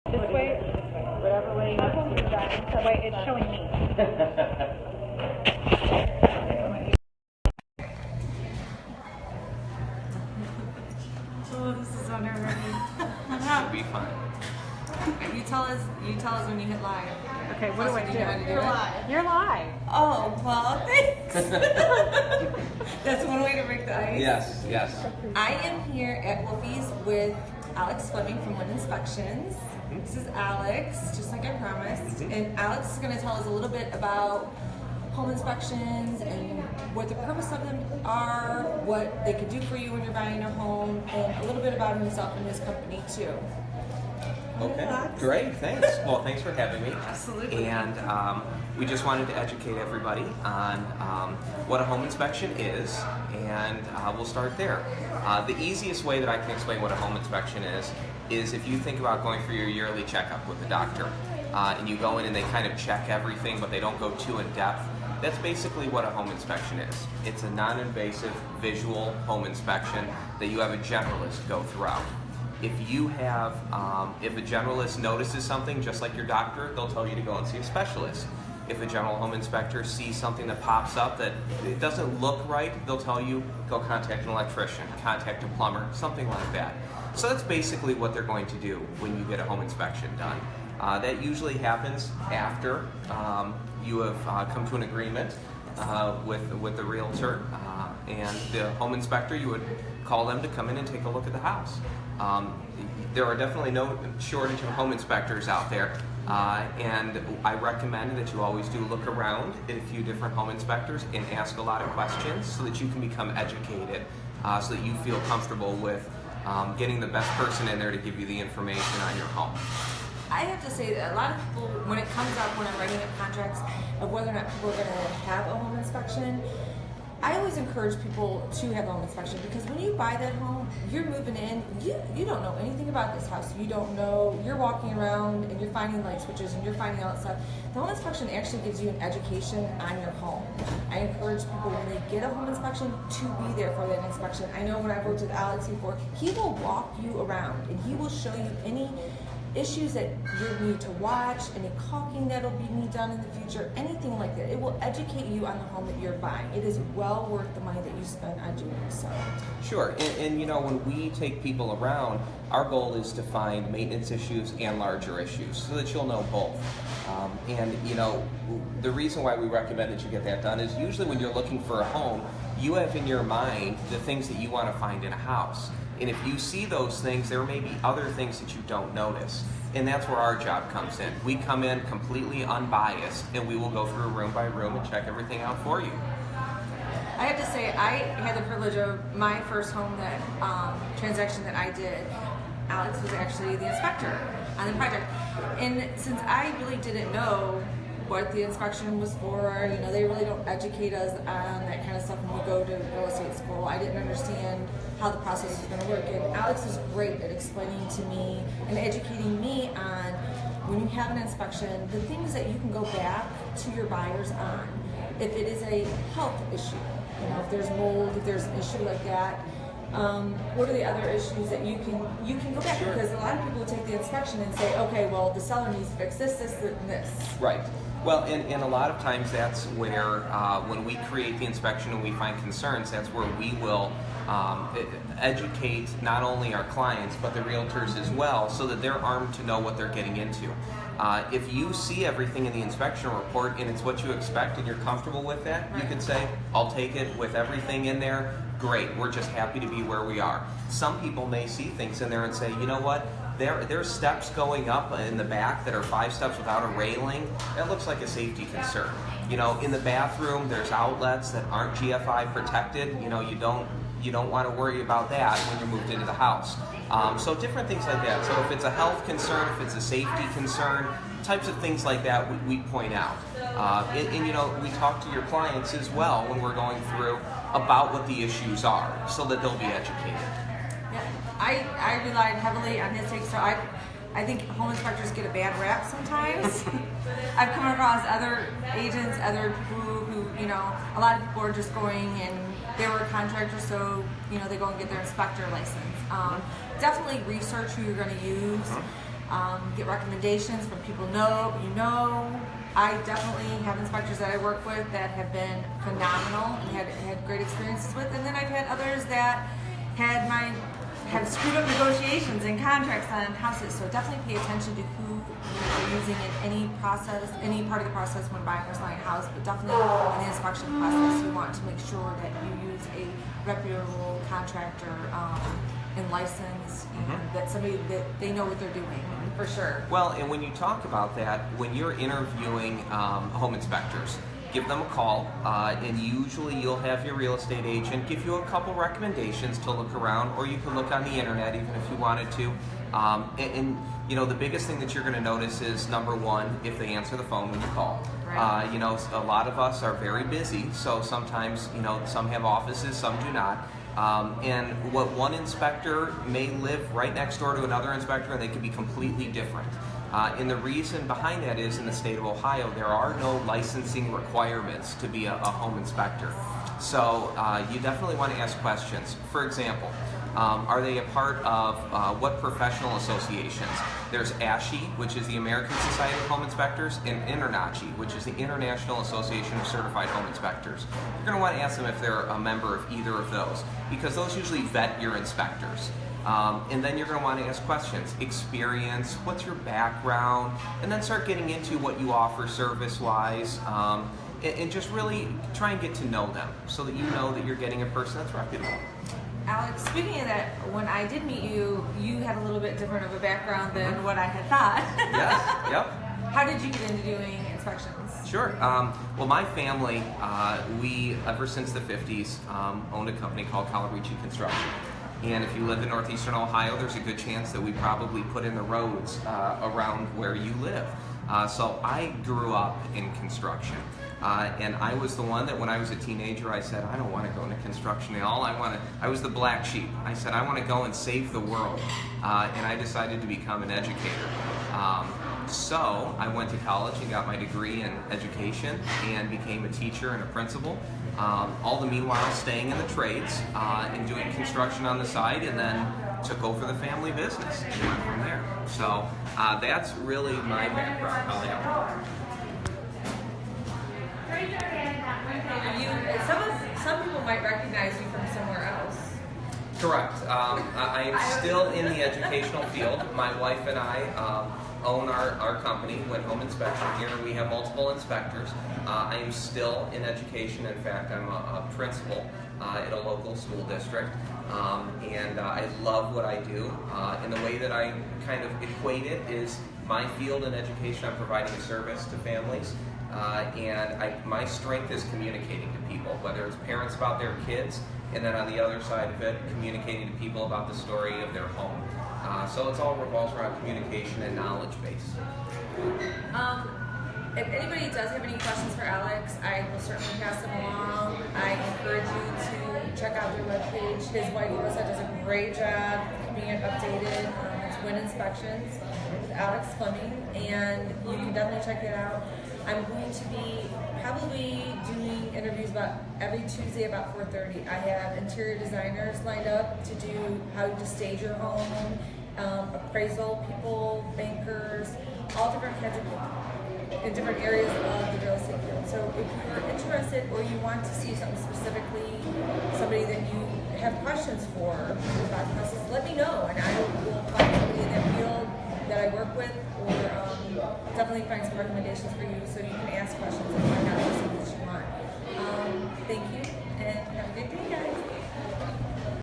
This way, whatever way you want to do that. So wait, it's showing me. Oh, this is so nerve-wracking. Should be fine. You tell us when you hit live. Okay, what do I do? You're live. You're live. Oh, well, thanks. That's one way to break the ice. Yes, yes. I am here at Wolfie's with Alex Fleming from One Inspections. This is Alex, just like I promised. And Alex is going to tell us a little bit about home inspections and what the purpose of them are, what they could do for you when you're buying a home, and a little bit about himself and his company too. Okay, Alex? great, thanks. Well, thanks for having me. Absolutely. And we just wanted to educate everybody on what a home inspection is, and we'll start there. The easiest way that I can explain what a home inspection is if you think about going for your yearly checkup with the doctor, and you go in and they kind of check everything, but they don't go too in depth. That's basically what a home inspection is. It's a non-invasive visual home inspection that you have a generalist go throughout. If you have, if a generalist notices something, just like your doctor, they'll tell you to go and see a specialist. If a general home inspector sees something that pops up that it doesn't look right, they'll tell you, go contact an electrician, contact a plumber, something like that. So that's basically what they're going to do when you get a home inspection done. That usually happens after you have come to an agreement with the realtor and the home inspector. You would call them to come in and take a look at the house. There are definitely no shortage of home inspectors out there, and I recommend that you always do look around at a few different home inspectors and ask a lot of questions so that you can become educated, so that you feel comfortable with getting the best person in there to give you the information on your home. I have to say that a lot of people, when it comes up when I'm writing up contracts of whether or not people are going to have a home inspection, I always encourage people to have a home inspection, because when you buy that home, you're moving in, you don't know anything about this house. You don't know, you're walking around and you're finding light switches and you're finding all that stuff. The home inspection actually gives you an education on your home. I encourage people when they get a home inspection to be there for that inspection. I know when I've worked with Alex before, he will walk you around and he will show you any issues that you need to watch, any caulking that'll be done in the future, anything like that. It will educate you on the home that you're buying. It is well worth the money that you spend on doing so. Sure, and you know, when we take people around, our goal is to find maintenance issues and larger issues so that you'll know both. And you know, the reason why we recommend that you get that done is usually when you're looking for a home, you have in your mind the things that you want to find in a house. And if you see those things, there may be other things that you don't notice. And that's where our job comes in. We come in completely unbiased, and we will go through room by room and check everything out for you. I have to say, I had the privilege of my first home transaction that I did. Alex was actually the inspector on the project. And since I really didn't know what the inspection was for, you know, they really don't educate us on that kind of stuff when we go to real estate school. I didn't understand how the process was going to work, and Alex was great at explaining to me and educating me on when you have an inspection, the things that you can go back to your buyers on. If it is a health issue, you know, if there's mold, if there's an issue like that, what are the other issues that you can go back? Sure. Because a lot of people take the inspection and say, okay, well, the seller needs to fix this, this, and this. Right. Well, and a lot of times that's where, when we create the inspection and we find concerns, that's where we will educate not only our clients, but the realtors as well, so that they're armed to know what they're getting into. If you see everything in the inspection report and it's what you expect and you're comfortable with that, you could say, I'll take it with everything in there. Great, we're just happy to be where we are. Some people may see things in there and say, you know what? There's steps going up in the back that are 5 steps without a railing. That looks like a safety concern. You know, in the bathroom, there's outlets that aren't GFI protected. You know, you don't want to worry about that when you're moved into the house. So different things like that. So if it's a health concern, if it's a safety concern, types of things like that we point out. And you know, we talk to your clients as well when we're going through about what the issues are, so that they'll be educated. Yeah, I relied heavily on his take, so I think home inspectors get a bad rap sometimes. I've come across other agents, other people who, you know, a lot of people are just going and they were a contractor, so, you know, they go and get their inspector license. Definitely research who you're going to use. get recommendations from people you know. I definitely have inspectors that I work with that have been phenomenal and had great experiences with, and then I've had others that have screwed up negotiations and contracts on houses. So definitely pay attention to who you're using in any process, any part of the process when buying or selling a house, but definitely in the inspection process, you want to make sure that you use a reputable contractor and license, and that somebody that they know what they're doing, for sure. Well, and when you talk about that, when you're interviewing home inspectors, give them a call, and usually you'll have your real estate agent give you a couple recommendations to look around, or you can look on the internet even if you wanted to. And you know, the biggest thing that you're going to notice is, number one, if they answer the phone when you call. Right. You know, a lot of us are very busy, so sometimes, you know, some have offices, some do not. And what one inspector may live right next door to another inspector, and they can be completely different. And the reason behind that is, in the state of Ohio, there are no licensing requirements to be a home inspector. So you definitely want to ask questions. For example, are they a part of what professional associations? There's ASHI, which is the American Society of Home Inspectors, and INTERNACHI, which is the International Association of Certified Home Inspectors. You're going to want to ask them if they're a member of either of those, because those usually vet your inspectors. And then you're going to want to ask questions. Experience, what's your background, and then start getting into what you offer service-wise, and just really try and get to know them so that you know that you're getting a person that's reputable. Alex, speaking of that, when I did meet you, you had a little bit different of a background than what I had thought. Yes, yep. How did you get into doing inspections? Sure. Well, my family, we, ever since the 50s, owned a company called Calorici Construction. And if you live in northeastern Ohio, there's a good chance that we probably put in the roads around where you live. So I grew up in construction. And I was the one that when I was a teenager, I said, I don't want to go into construction at all. I was the black sheep. I said, I want to go and save the world. And I decided to become an educator. So I went to college and got my degree in education and became a teacher and a principal. All the meanwhile staying in the trades and doing construction on the side, and then took over the family business and went from there. So that's really my background, how that happened. Some people might recognize you from somewhere else. Correct. I am still in the educational field. My wife and I own our company, Win Home Inspection here. We have multiple inspectors. I am still in education. In fact, I'm a principal in a local school district. And I love what I do. And the way that I kind of equate it is my field in education, I'm providing a service to families. And my strength is communicating to people, whether it's parents about their kids, and then on the other side of it, communicating to people about the story of their home. So it's all revolves around communication and knowledge base. If anybody does have any questions for Alex, I will certainly pass them along. I encourage you to check out their webpage. His wife, Russell, does a great job keeping it updated. It's Win Inspections with Alex Fleming, and you can definitely check it out. I'm going to be probably doing interviews about every Tuesday about 4:30. I have interior designers lined up to do how to stage your home, appraisal people, bankers, all different kinds of people in different areas of the real estate field. So if you're interested or you want to see something specifically, somebody that you have questions for about the process, let me know, and I will find somebody in that field that I work with, or definitely find some recommendations for you so you can ask questions and find out